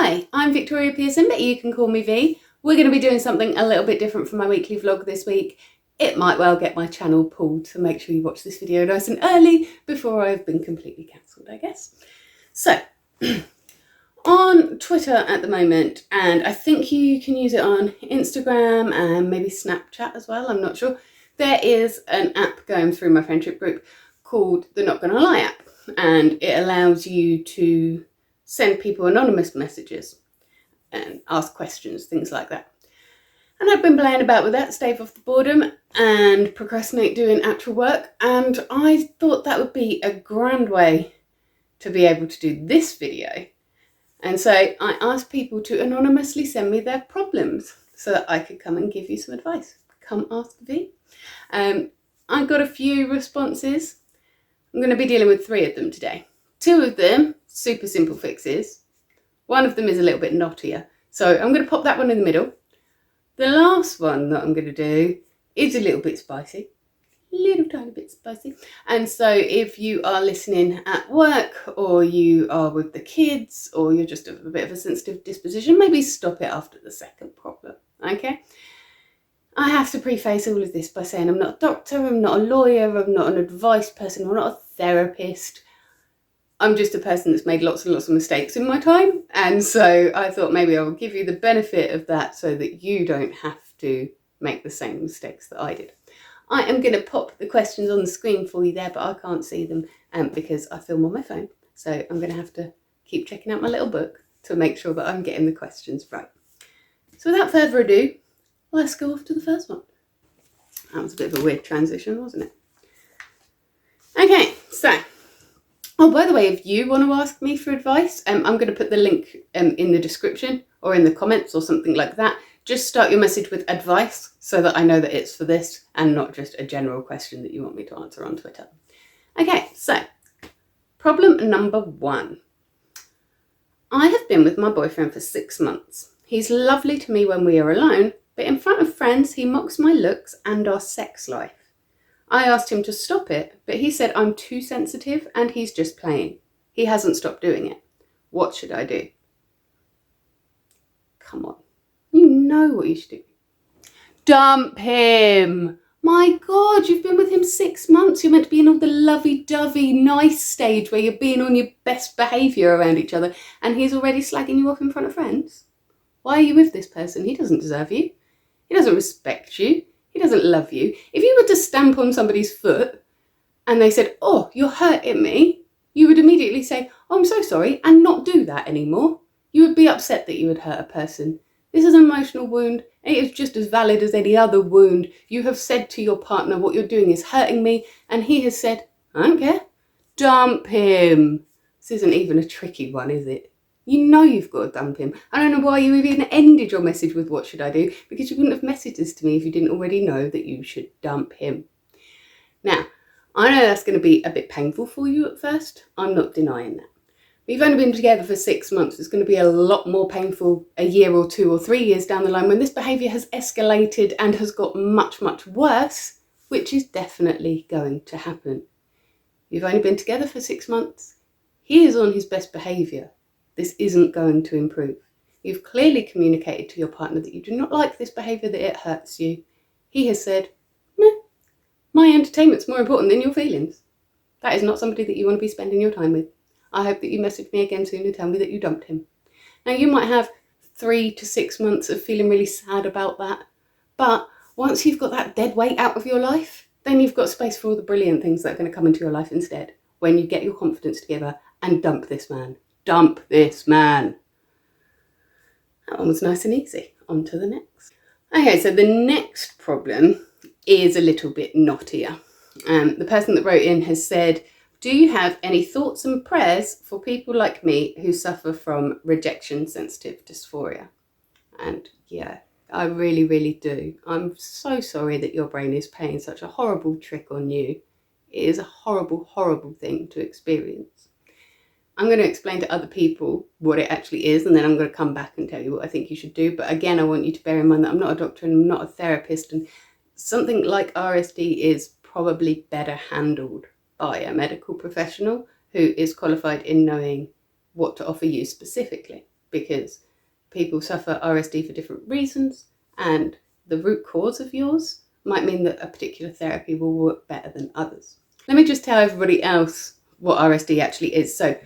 Hi, I'm Victoria Pearson, but you can call me V. We're going to be doing something a little bit different from my weekly vlog this week. It might well get my channel pulled, so make sure you watch this video nice and early before I've been completely cancelled, I guess. So, on Twitter at the moment, and I think you can use it on Instagram and maybe Snapchat as well, I'm not sure, there is an app going through my friendship group called the Not Gonna Lie app, and it allows you to send people anonymous messages and ask questions, things like that. And I've been playing about with that, stave off the boredom and procrastinate doing actual work, and I thought that would be a grand way to be able to do this video. And so I asked people to anonymously send me their problems so that I could come and give you some advice. Come ask V. I got a few responses. I'm going to be dealing with 3 of them today. 2 of them, super simple fixes. 1 of them is a little bit knottier. So I'm going to pop that one in the middle. The last one that I'm going to do is a little bit spicy. Little tiny bit spicy. And so if you are listening at work, or you are with the kids, or you're just a bit of a sensitive disposition, maybe stop it after the second problem, okay? I have to preface all of this by saying I'm not a doctor, I'm not a lawyer, I'm not an advice person, I'm not a therapist. I'm just a person that's made lots and lots of mistakes in my time, and so I thought maybe I will give you the benefit of that so that you don't have to make the same mistakes that I did. I am going to pop the questions on the screen for you there, but I can't see them because I film on my phone, so I'm going to have to keep checking out my little book to make sure that I'm getting the questions right. So without further ado, let's go off to the first one. That was a bit of a weird transition, wasn't it? Okay, so... Oh, by the way, if you want to ask me for advice, I'm going to put the link in the description or in the comments or something like that. Just start your message with advice so that I know that it's for this and not just a general question that you want me to answer on Twitter. Okay, so problem number 1. I have been with my boyfriend for 6 months. He's lovely to me when we are alone, but in front of friends he mocks my looks and our sex life. I asked him to stop it, but he said I'm too sensitive and he's just playing. He hasn't stopped doing it. What should I do? Come on. You know what you should do. Dump him. My God, you've been with him 6 months. You're meant to be in all the lovey-dovey, nice stage where you're being on your best behaviour around each other, and he's already slagging you off in front of friends. Why are you with this person? He doesn't deserve you. He doesn't respect you. He doesn't love you. If you were to stamp on somebody's foot and they said, "Oh, you're hurting me," you would immediately say, "Oh, I'm so sorry," and not do that anymore. You would be upset that you had hurt a person. This is an emotional wound. It is just as valid as any other wound. You have said to your partner, what you're doing is hurting me, and he has said, "I don't care." Dump him. This isn't even a tricky one, is it? You know you've got to dump him. I don't know why you even ended your message with "what should I do?" because you wouldn't have messaged this to me if you didn't already know that you should dump him. Now, I know that's going to be a bit painful for you at first. I'm not denying that. We've only been together for 6 months. It's going to be a lot more painful a year or 2 or 3 years down the line when this behaviour has escalated and has got much, much worse, which is definitely going to happen. You've only been together for 6 months. He is on his best behaviour. This isn't going to improve. You've clearly communicated to your partner that you do not like this behaviour, that it hurts you. He has said, "Meh, my entertainment's more important than your feelings." That is not somebody that you want to be spending your time with. I hope that you message me again soon and tell me that you dumped him. Now, you might have 3 to 6 months of feeling really sad about that, but once you've got that dead weight out of your life, then you've got space for all the brilliant things that are going to come into your life instead, when you get your confidence together and dump this man. Dump this man. That one was nice and easy. On to the next. Okay, so the next problem is a little bit knottier. The person that wrote in has said, "Do you have any thoughts and prayers for people like me who suffer from rejection-sensitive dysphoria?" And yeah, I really, really do. I'm so sorry that your brain is playing such a horrible trick on you. It is a horrible, horrible thing to experience. I'm going to explain to other people what it actually is, and then I'm going to come back and tell you what I think you should do. But again, I want you to bear in mind that I'm not a doctor and I'm not a therapist, and something like RSD is probably better handled by a medical professional who is qualified in knowing what to offer you specifically. because people suffer RSD for different reasons, and the root cause of yours might mean that a particular therapy will work better than others. Let me just tell everybody else what RSD actually is. So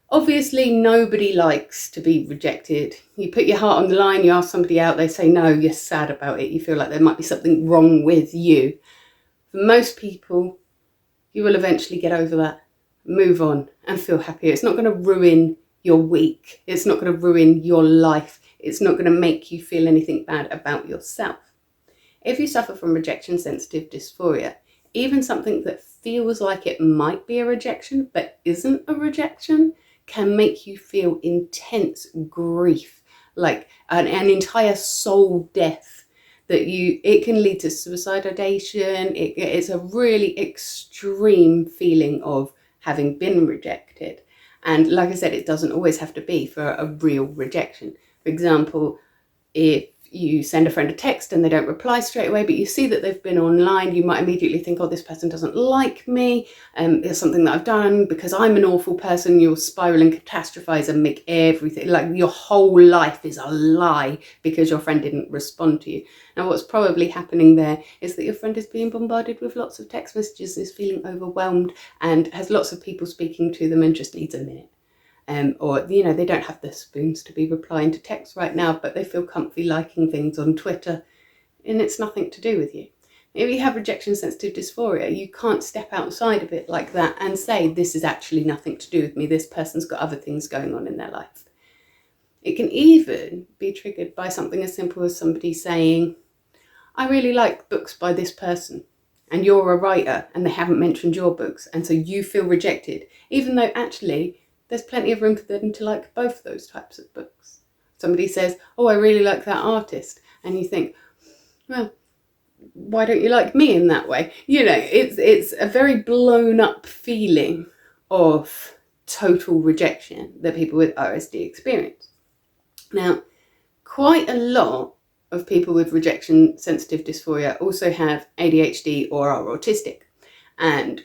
obviously nobody likes to be rejected. You put your heart on the line, you ask somebody out, they say no, you're sad about it, you feel like there might be something wrong with you. For most people, you will eventually get over that, move on and feel happier. It's not going to ruin your week. It's not going to ruin your life. It's not going to make you feel anything bad about yourself. If you suffer from rejection sensitive dysphoria, even something that feels like it might be a rejection but isn't a rejection can make you feel intense grief, like an entire soul death. It can lead to suicide ideation. It's a really extreme feeling of having been rejected. And like I said, it doesn't always have to be for a real rejection. For example, if you send a friend a text and they don't reply straight away, but you see that they've been online, you might immediately think, oh, this person doesn't like me. It's something that I've done because I'm an awful person. You'll spiral and catastrophize and make everything, like your whole life is a lie because your friend didn't respond to you. Now, what's probably happening there is that your friend is being bombarded with lots of text messages, is feeling overwhelmed and has lots of people speaking to them and just needs a minute. Or, they don't have the spoons to be replying to text right now, but they feel comfy liking things on Twitter, and it's nothing to do with you. If you have rejection sensitive dysphoria, you can't step outside of it like that and say, this is actually nothing to do with me. This person's got other things going on in their life. It can even be triggered by something as simple as somebody saying, I really like books by this person, and you're a writer and they haven't mentioned your books, and so you feel rejected, even though actually there's plenty of room for them to like both those types of books. Somebody says, oh, I really like that artist. And you think, well, why don't you like me in that way? It's a very blown up feeling of total rejection that people with RSD experience. Now, quite a lot of people with rejection sensitive dysphoria also have ADHD or are autistic. And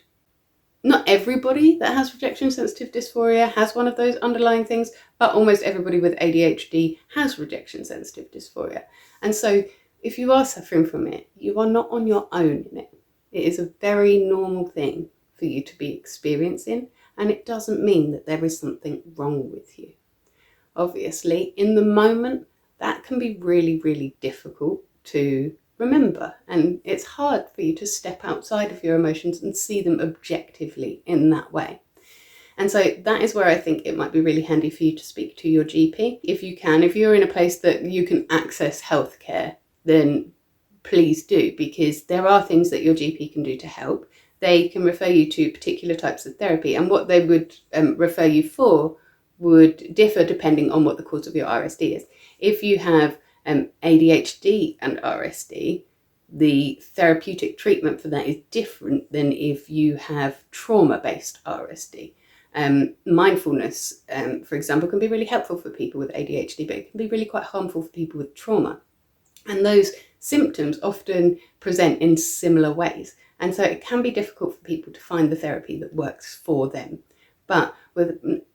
not everybody that has rejection sensitive dysphoria has one of those underlying things, but almost everybody with ADHD has rejection sensitive dysphoria. And so if you are suffering from it, you are not on your own in it. It is a very normal thing for you to be experiencing, and it doesn't mean that there is something wrong with you. Obviously, in the moment, that can be really, really difficult to remember, and it's hard for you to step outside of your emotions and see them objectively in that way. And so that is where I think it might be really handy for you to speak to your GP if you can. If you're in a place that you can access healthcare, then please do, because there are things that your GP can do to help. They can refer you to particular types of therapy, and what they would refer you for would differ depending on what the cause of your RSD is. If you have ADHD and RSD, the therapeutic treatment for that is different than if you have trauma-based RSD. Mindfulness, for example, can be really helpful for people with ADHD, but it can be really quite harmful for people with trauma. And those symptoms often present in similar ways. And so it can be difficult for people to find the therapy that works for them. But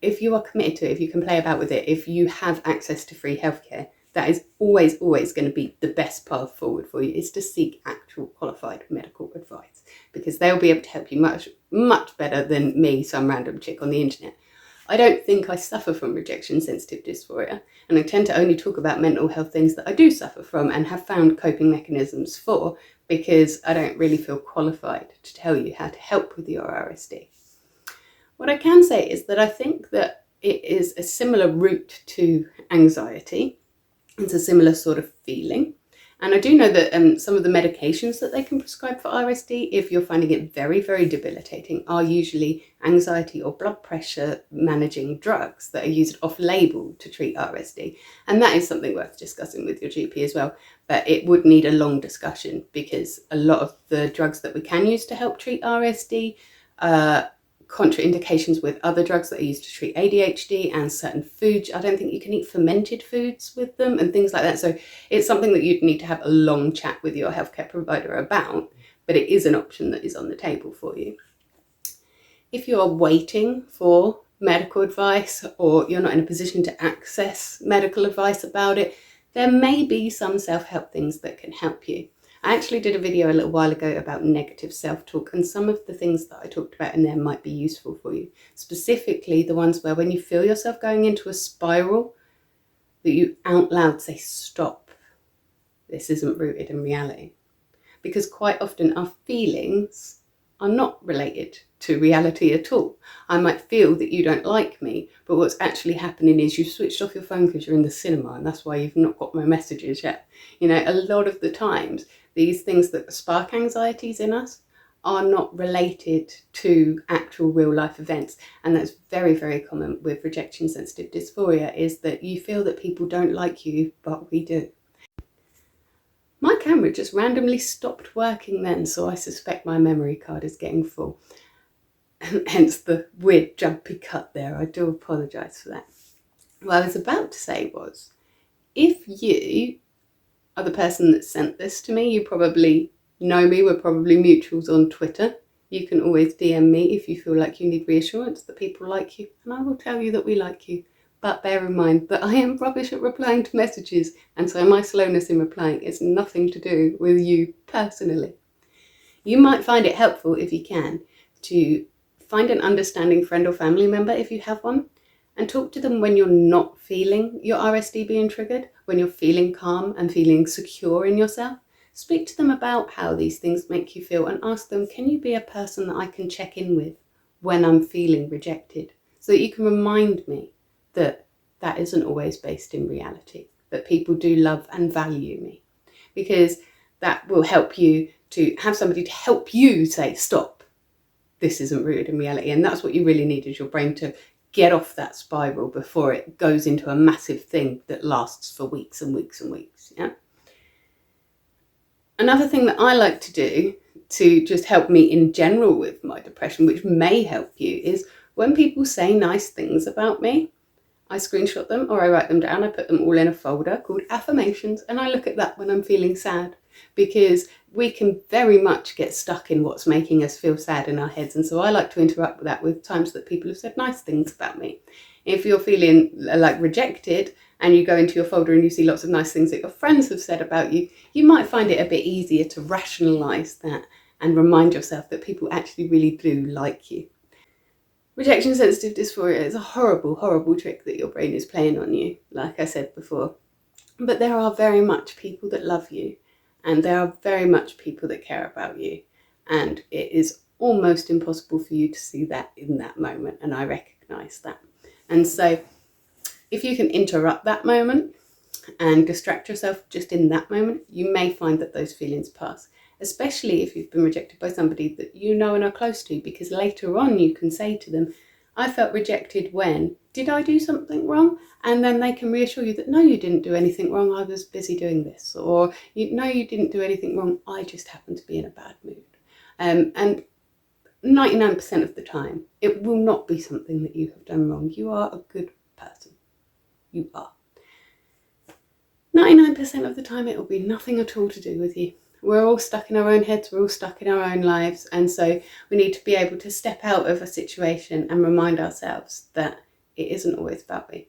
if you are committed to it, if you can play about with it, if you have access to free healthcare, that is always going to be the best path forward for you, is to seek actual qualified medical advice, because they'll be able to help you much, much better than me, some random chick on the internet. I don't think I suffer from rejection sensitive dysphoria, and I tend to only talk about mental health things that I do suffer from and have found coping mechanisms for, because I don't really feel qualified to tell you how to help with your RSD. What I can say is that I think that it is a similar route to anxiety. It's a similar sort of feeling. And I do know that some of the medications that they can prescribe for RSD, if you're finding it very, very debilitating, are usually anxiety or blood pressure managing drugs that are used off-label to treat RSD. And that is something worth discussing with your GP as well. But it would need a long discussion, because a lot of the drugs that we can use to help treat RSD contraindications with other drugs that are used to treat ADHD, and certain foods. I don't think you can eat fermented foods with them and things like that. So it's something that you'd need to have a long chat with your healthcare provider about, but it is an option that is on the table for you. If you are waiting for medical advice, or you're not in a position to access medical advice about it, there may be some self-help things that can help you. I actually did a video a little while ago about negative self-talk, and some of the things that I talked about in there might be useful for you. Specifically the ones where when you feel yourself going into a spiral, that you out loud say, stop, this isn't rooted in reality. Because quite often our feelings are not related to reality at all. I might feel that you don't like me, but what's actually happening is you've switched off your phone because you're in the cinema, and that's why you've not got my messages yet. You know, a lot of the times, these things that spark anxieties in us are not related to actual real life events. And that's very, very common with rejection sensitive dysphoria, is that you feel that people don't like you, but we do. My camera just randomly stopped working then, so I suspect my memory card is getting full. Hence the weird jumpy cut there. I do apologise for that. What I was about to say was, if you are the person that sent this to me, you probably know me, we're probably mutuals on Twitter. You can always DM me if you feel like you need reassurance that people like you, and I will tell you that we like you. But bear in mind that I am rubbish at replying to messages, and so my slowness in replying is nothing to do with you personally. You might find it helpful, if you can, to find an understanding friend or family member, if you have one, and talk to them when you're not feeling your RSD being triggered, when you're feeling calm and feeling secure in yourself. Speak to them about how these things make you feel and ask them, can you be a person that I can check in with when I'm feeling rejected? So that you can remind me that that isn't always based in reality, that people do love and value me, because that will help you to have somebody to help you say, stop, this isn't rooted in reality. And that's what you really need, is your brain to get off that spiral before it goes into a massive thing that lasts for weeks and weeks and weeks. Yeah. Another thing that I like to do to just help me in general with my depression, which may help you, is when people say nice things about me, I screenshot them or I write them down. I put them all in a folder called affirmations, and I look at that when I'm feeling sad, because we can very much get stuck in what's making us feel sad in our heads. And so I like to interact with that with times that people have said nice things about me. If you're feeling like rejected and you go into your folder and you see lots of nice things that your friends have said about you, you might find it a bit easier to rationalize that and remind yourself that people actually really do like you. Rejection sensitive dysphoria is a horrible, horrible trick that your brain is playing on you, like I said before. But there are very much people that love you, and there are very much people that care about you. And it is almost impossible for you to see that in that moment, and I recognise that. And so if you can interrupt that moment and distract yourself just in that moment, you may find that those feelings pass. Especially if you've been rejected by somebody that you know and are close to, because later on you can say to them, I felt rejected when, did I do something wrong? And then they can reassure you that no, you didn't do anything wrong, I was busy doing this. Or no, you didn't do anything wrong, I just happened to be in a bad mood. And 99% of the time, it will not be something that you have done wrong. You are a good person. You are. 99% of the time, it will be nothing at all to do with you. We're all stuck in our own heads, we're all stuck in our own lives, and so we need to be able to step out of a situation and remind ourselves that it isn't always about me.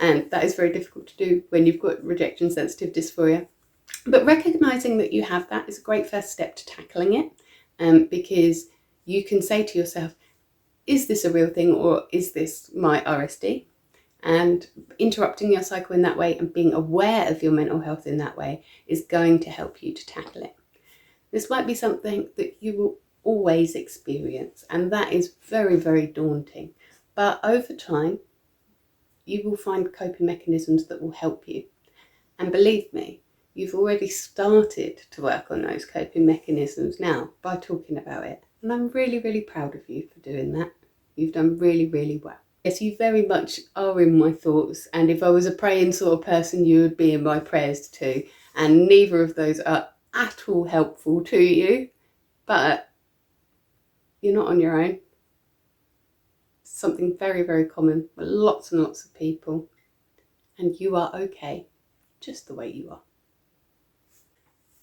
And that is very difficult to do when you've got rejection sensitive dysphoria. But recognising that you have that is a great first step to tackling it, because you can say to yourself, is this a real thing, or is this my RSD? And interrupting your cycle in that way and being aware of your mental health in that way is going to help you to tackle it. This might be something that you will always experience, and that is very, very daunting. But over time, you will find coping mechanisms that will help you. And believe me, you've already started to work on those coping mechanisms now by talking about it. And I'm really, really proud of you for doing that. You've done really, really well. Yes, you very much are in my thoughts, and if I was a praying sort of person, you would be in my prayers too, and neither of those are at all helpful to you, but you're not on your own. It's something very, very common with lots and lots of people, and you are okay just the way you are.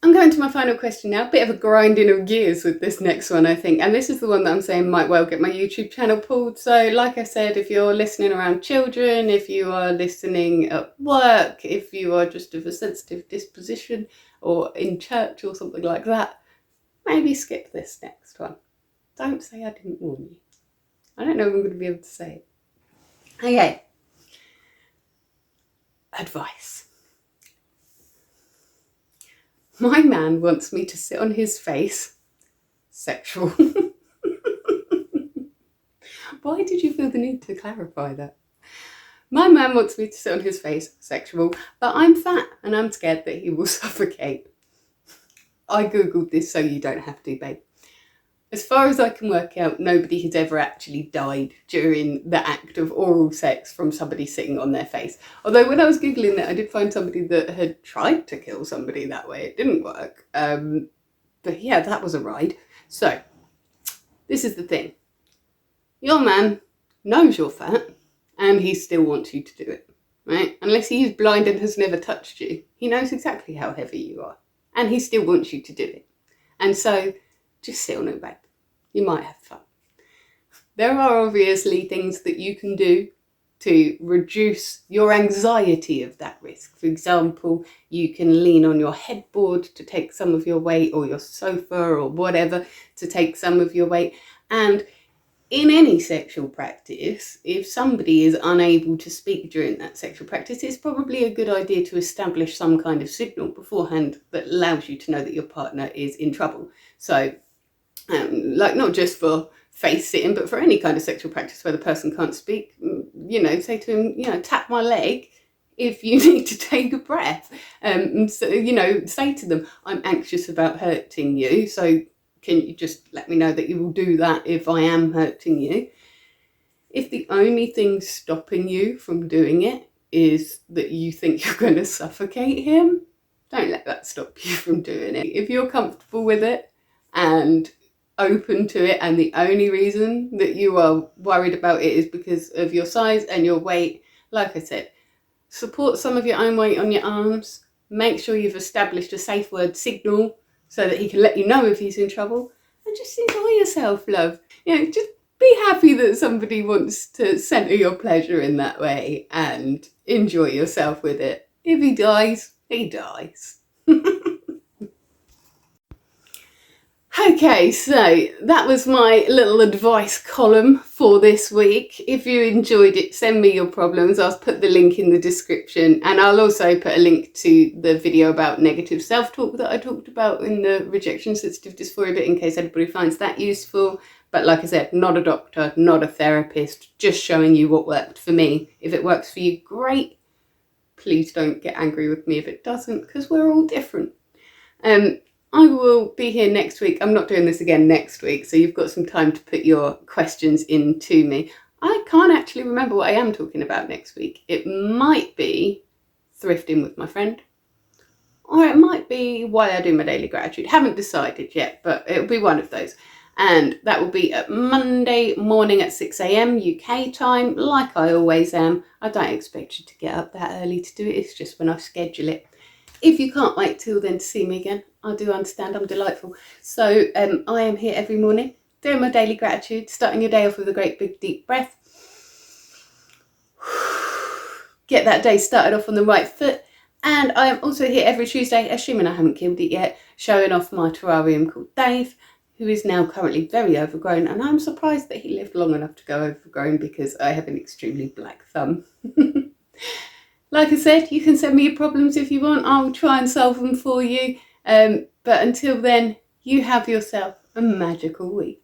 I'm going to my final question now. Bit of a grinding of gears with this next one, I think. And this is the one that I'm saying might well get my YouTube channel pulled. So like I said, if you're listening around children, if you are listening at work, if you are just of a sensitive disposition or in church or something like that, maybe skip this next one. Don't say I didn't warn you. I don't know if I'm going to be able to say it. Okay. Advice. My man wants me to sit on his face. Sexual. Why did you feel the need to clarify that? My man wants me to sit on his face. Sexual. But I'm fat and I'm scared that he will suffocate. I googled this so you don't have to, babe. As far as I can work out, nobody has ever actually died during the act of oral sex from somebody sitting on their face. Although when I was Googling that, I did find somebody that had tried to kill somebody that way. It didn't work. But yeah, that was a ride. So, this is the thing. Your man knows you're fat and he still wants you to do it, right? Unless he is blind and has never touched you, he knows exactly how heavy you are and he still wants you to do it. And so, just sit on it, babe. You might have fun. There are obviously things that you can do to reduce your anxiety of that risk. For example, you can lean on your headboard to take some of your weight, or your sofa or whatever to take some of your weight. And in any sexual practice, if somebody is unable to speak during that sexual practice, it's probably a good idea to establish some kind of signal beforehand that allows you to know that your partner is in trouble. So, like not just for face sitting, but for any kind of sexual practice where the person can't speak, say to him, tap my leg if you need to take a breath. So, say to them, I'm anxious about hurting you, so can you just let me know that you will do that if I am hurting you? If the only thing stopping you from doing it is that you think you're going to suffocate him, don't let that stop you from doing it. If you're comfortable with it and open to it, and the only reason that you are worried about it is because of your size and your weight, like I said, support some of your own weight on your arms. Make sure you've established a safe word signal so that he can let you know if he's in trouble, and just enjoy yourself, love. Just be happy that somebody wants to centre your pleasure in that way and enjoy yourself with it. If he dies, he dies. Okay, so that was my little advice column for this week. If you enjoyed it, send me your problems. I'll put the link in the description, and I'll also put a link to the video about negative self-talk that I talked about in the rejection sensitive dysphoria bit, in case anybody finds that useful. But like I said, not a doctor, not a therapist, just showing you what worked for me. If it works for you, great. Please don't get angry with me if it doesn't, because we're all different. I will be here next week. I'm not doing this again next week, so you've got some time to put your questions in to me. I can't actually remember what I am talking about next week. It might be thrifting with my friend, or it might be why I do my daily gratitude. Haven't decided yet, but it'll be one of those. And that will be at Monday morning at 6 a.m. UK time, like I always am. I don't expect you to get up that early to do it. It's just when I schedule it. If you can't wait till then to see me again, I do understand, I'm delightful. So I am here every morning doing my daily gratitude, starting your day off with a great big deep breath. Get that day started off on the right foot. And I am also here every Tuesday, assuming I haven't killed it yet, showing off my terrarium called Dave, who is now currently very overgrown. And I'm surprised that he lived long enough to go overgrown, because I have an extremely black thumb. Like I said, you can send me your problems if you want. I'll try and solve them for you. But until then, you have yourself a magical week.